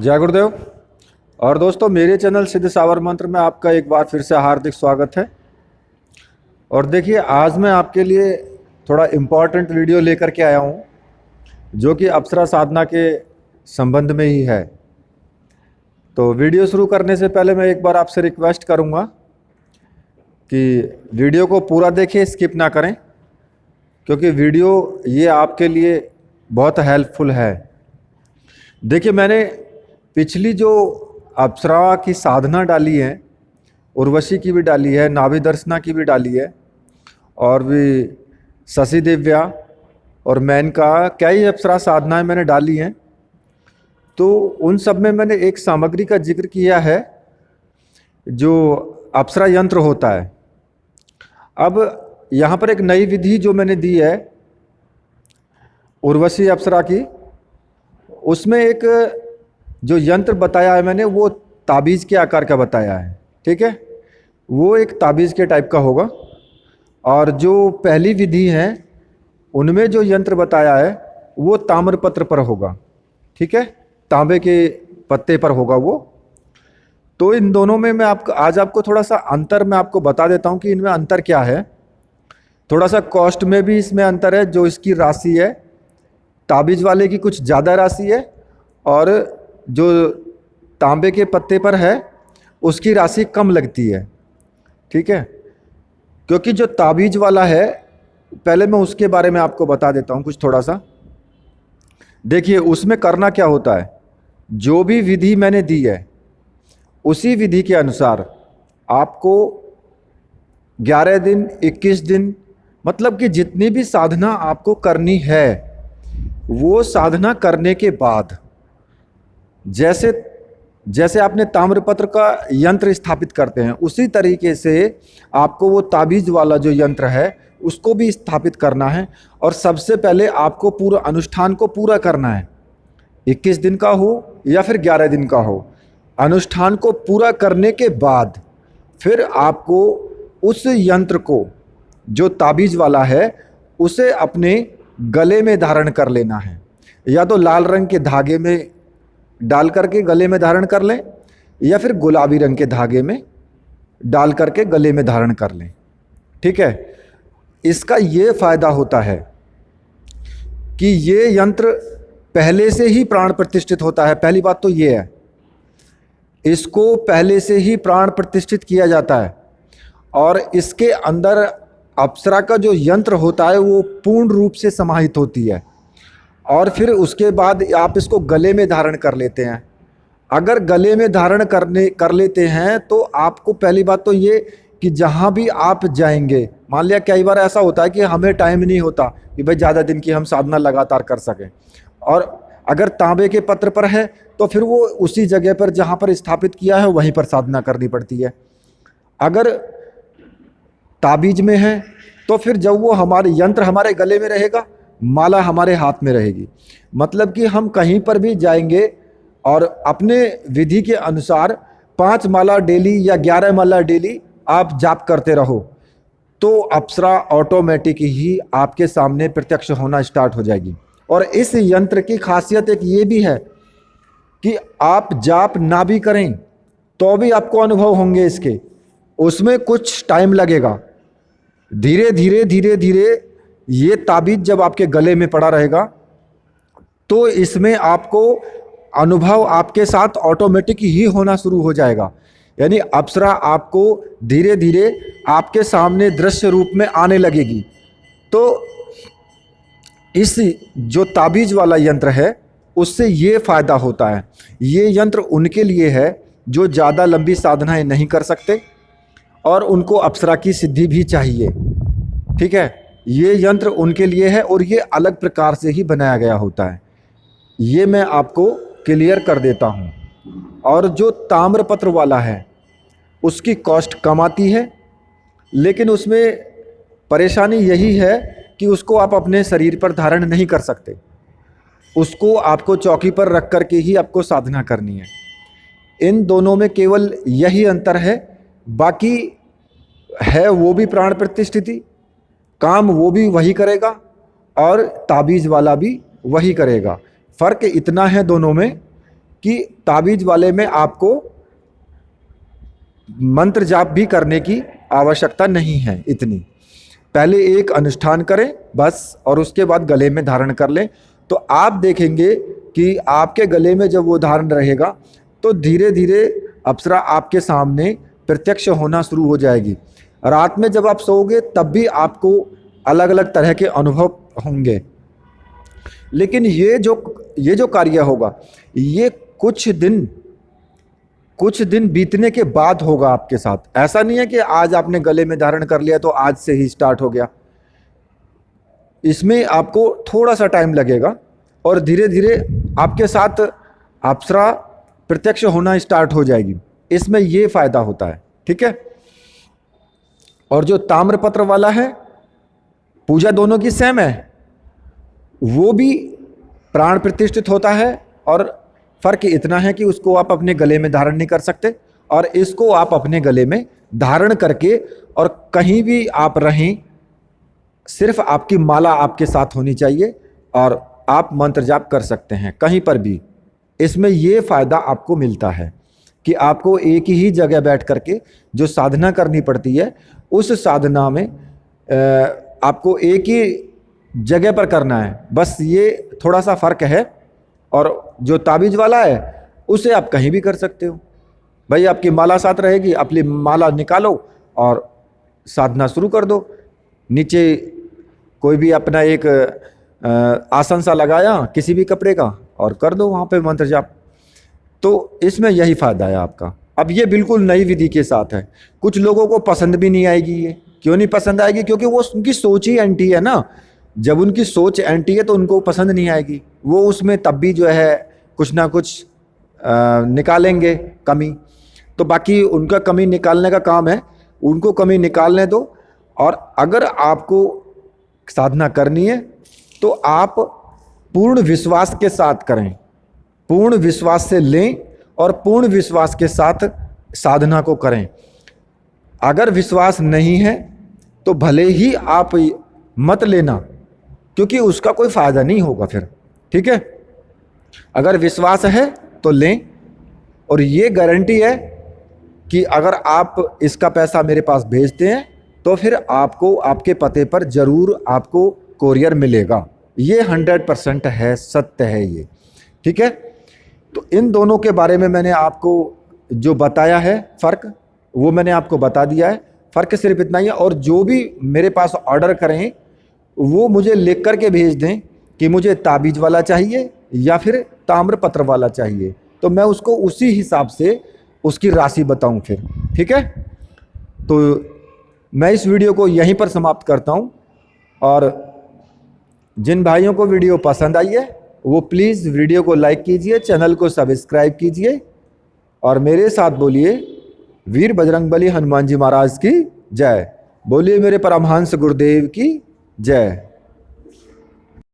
जय गुरुदेव। और दोस्तों, मेरे चैनल सिद्ध सावर मंत्र में आपका एक बार फिर से हार्दिक स्वागत है। और देखिए, आज मैं आपके लिए थोड़ा इम्पॉर्टेंट वीडियो लेकर के आया हूँ जो कि अप्सरा साधना के संबंध में ही है। तो वीडियो शुरू करने से पहले मैं एक बार आपसे रिक्वेस्ट करूँगा कि वीडियो को पूरा देखिए, स्किप ना करें, क्योंकि वीडियो ये आपके लिए बहुत हेल्पफुल है। देखिए, मैंने पिछली जो अप्सरा की साधना डाली है, उर्वशी की भी डाली है, नाभि दर्शना की भी डाली है, और भी शशि दिव्या और मेनका, कई अप्सरा साधनाएं मैंने डाली हैं। तो उन सब में मैंने एक सामग्री का जिक्र किया है जो अप्सरा यंत्र होता है। अब यहाँ पर एक नई विधि जो मैंने दी है उर्वशी अप्सरा की, उसमें एक जो यंत्र बताया है मैंने, वो ताबीज़ के आकार का बताया है। ठीक है, वो एक ताबीज़ के टाइप का होगा। और जो पहली विधि है उनमें जो यंत्र बताया है वो ताम्रपत्र पर होगा। ठीक है, तांबे के पत्ते पर होगा वो। तो इन दोनों में मैं आज आपको थोड़ा सा अंतर मैं आपको बता देता हूँ कि इनमें अंतर क्या है। थोड़ा सा कॉस्ट में भी इसमें अंतर है। जो इसकी राशि है, ताबीज़ वाले की कुछ ज़्यादा राशि है, और जो तांबे के पत्ते पर है उसकी राशि कम लगती है। ठीक है, क्योंकि जो ताबीज़ वाला है, पहले मैं उसके बारे में आपको बता देता हूँ कुछ थोड़ा सा। देखिए, उसमें करना क्या होता है, जो भी विधि मैंने दी है उसी विधि के अनुसार आपको 11 दिन, 21 दिन, मतलब कि जितनी भी साधना आपको करनी है, वो साधना करने के बाद जैसे आपने ताम्रपत्र का यंत्र स्थापित करते हैं, उसी तरीके से आपको वो ताबीज़ वाला जो यंत्र है उसको भी स्थापित करना है। और सबसे पहले आपको पूरा अनुष्ठान को पूरा करना है, 21 दिन का हो या फिर 11 दिन का हो। अनुष्ठान को पूरा करने के बाद फिर आपको उस यंत्र को, जो ताबीज़ वाला है, उसे अपने गले में धारण कर लेना है। या तो लाल रंग के धागे में डाल करके गले में धारण कर लें, या फिर गुलाबी रंग के धागे में डाल करके गले में धारण कर लें। ठीक है, इसका ये फायदा होता है कि ये यंत्र पहले से ही प्राण प्रतिष्ठित होता है। पहली बात तो ये है, इसको पहले से ही प्राण प्रतिष्ठित किया जाता है, और इसके अंदर अप्सरा का जो यंत्र होता है वो पूर्ण रूप से समाहित होती है। और फिर उसके बाद आप इसको गले में धारण कर लेते हैं। अगर गले में धारण कर लेते हैं तो आपको पहली बात तो ये कि जहाँ भी आप जाएंगे, मान लिया कई बार ऐसा होता है कि हमें टाइम नहीं होता कि भाई ज़्यादा दिन की हम साधना लगातार कर सकें, और अगर तांबे के पत्र पर है तो फिर वो उसी जगह पर जहाँ पर स्थापित किया है वहीं पर साधना करनी पड़ती है। अगर ताबीज़ में है तो फिर जब वो हमारे यंत्र हमारे गले में रहेगा, माला हमारे हाथ में रहेगी। मतलब कि हम कहीं पर भी जाएंगे और अपने विधि के अनुसार 5 माला डेली या 11 माला डेली आप जाप करते रहो, तो अप्सरा ऑटोमेटिक ही आपके सामने प्रत्यक्ष होना स्टार्ट हो जाएगी। और इस यंत्र की खासियत एक ये भी है कि आप जाप ना भी करें तो भी आपको अनुभव होंगे इसके। उसमें कुछ टाइम लगेगा, धीरे धीरे धीरे धीरे ये ताबीज़ जब आपके गले में पड़ा रहेगा तो इसमें आपको अनुभव आपके साथ ऑटोमेटिक ही होना शुरू हो जाएगा। यानी अप्सरा आपको धीरे धीरे आपके सामने दृश्य रूप में आने लगेगी। तो इस जो ताबीज़ वाला यंत्र है उससे ये फ़ायदा होता है। ये यंत्र उनके लिए है जो ज़्यादा लंबी साधनाएं नहीं कर सकते और उनको अप्सरा की सिद्धि भी चाहिए। ठीक है, ये यंत्र उनके लिए है और ये अलग प्रकार से ही बनाया गया होता है। ये मैं आपको क्लियर कर देता हूँ। और जो ताम्रपत्र वाला है उसकी कॉस्ट कम आती है, लेकिन उसमें परेशानी यही है कि उसको आप अपने शरीर पर धारण नहीं कर सकते। उसको आपको चौकी पर रख कर के ही आपको साधना करनी है। इन दोनों में केवल यही अंतर है, बाकी है वो भी प्राण प्रतिष्ठिति, काम वो भी वही करेगा और ताबीज़ वाला भी वही करेगा। फ़र्क इतना है दोनों में कि ताबीज वाले में आपको मंत्र जाप भी करने की आवश्यकता नहीं है इतनी। पहले एक अनुष्ठान करें बस, और उसके बाद गले में धारण कर लें। तो आप देखेंगे कि आपके गले में जब वो धारण रहेगा तो धीरे धीरे अप्सरा आपके सामने प्रत्यक्ष होना शुरू हो जाएगी। रात में जब आप सोओगे तब भी आपको अलग अलग तरह के अनुभव होंगे। लेकिन ये जो कार्य होगा ये कुछ दिन बीतने के बाद होगा आपके साथ। ऐसा नहीं है कि आज आपने गले में धारण कर लिया तो आज से ही स्टार्ट हो गया। इसमें आपको थोड़ा सा टाइम लगेगा और धीरे धीरे आपके साथ अप्सरा प्रत्यक्ष होना स्टार्ट हो जाएगी। इसमें ये फायदा होता है, ठीक है। और जो ताम्रपत्र वाला है, पूजा दोनों की सेम है, वो भी प्राण प्रतिष्ठित होता है और फर्क इतना है कि उसको आप अपने गले में धारण नहीं कर सकते और इसको आप अपने गले में धारण करके और कहीं भी आप रहें, सिर्फ आपकी माला आपके साथ होनी चाहिए और आप मंत्र जाप कर सकते हैं कहीं पर भी। इसमें ये फायदा आपको मिलता है कि आपको एक ही जगह बैठ करके जो साधना करनी पड़ती है उस साधना में आपको एक ही जगह पर करना है, बस ये थोड़ा सा फर्क है। और जो ताबीज वाला है उसे आप कहीं भी कर सकते हो। भाई आपकी माला साथ रहेगी, अपनी माला निकालो और साधना शुरू कर दो। नीचे कोई भी अपना एक आसन सा लगाया किसी भी कपड़े का और कर दो वहाँ पे मंत्र जाप। तो इसमें यही फ़ायदा है आपका। अब ये बिल्कुल नई विधि के साथ है। कुछ लोगों को पसंद भी नहीं आएगी। ये क्यों नहीं पसंद आएगी? क्योंकि वो उनकी सोच ही एंटी है ना। जब उनकी सोच एंटी है तो उनको पसंद नहीं आएगी। वो उसमें तब भी जो है कुछ ना कुछ निकालेंगे कमी। तो बाकी उनका कमी निकालने का काम है, उनको कमी निकालने दो। और अगर आपको साधना करनी है तो आप पूर्ण विश्वास के साथ करें, पूर्ण विश्वास से लें और पूर्ण विश्वास के साथ साधना को करें। अगर विश्वास नहीं है तो भले ही आप मत लेना, क्योंकि उसका कोई फ़ायदा नहीं होगा फिर, ठीक है। अगर विश्वास है तो लें, और ये गारंटी है कि अगर आप इसका पैसा मेरे पास भेजते हैं तो फिर आपको आपके पते पर ज़रूर आपको कोरियर मिलेगा। ये 100% है, सत्य है ये, ठीक है। तो इन दोनों के बारे में मैंने आपको जो बताया है फ़र्क, वो मैंने आपको बता दिया है। फ़र्क सिर्फ इतना ही है। और जो भी मेरे पास ऑर्डर करें वो मुझे लिख कर के भेज दें कि मुझे ताबीज वाला चाहिए या फिर ताम्रपत्र वाला चाहिए, तो मैं उसको उसी हिसाब से उसकी राशि बताऊं फिर, ठीक है। तो मैं इस वीडियो को यहीं पर समाप्त करता हूं। और जिन भाइयों को वीडियो पसंद आई है वो प्लीज़ वीडियो को लाइक कीजिए, चैनल को सब्सक्राइब कीजिए और मेरे साथ बोलिए वीर बजरंगबली हनुमान जी महाराज की जय। बोलिए मेरे परमहंस गुरुदेव की जय।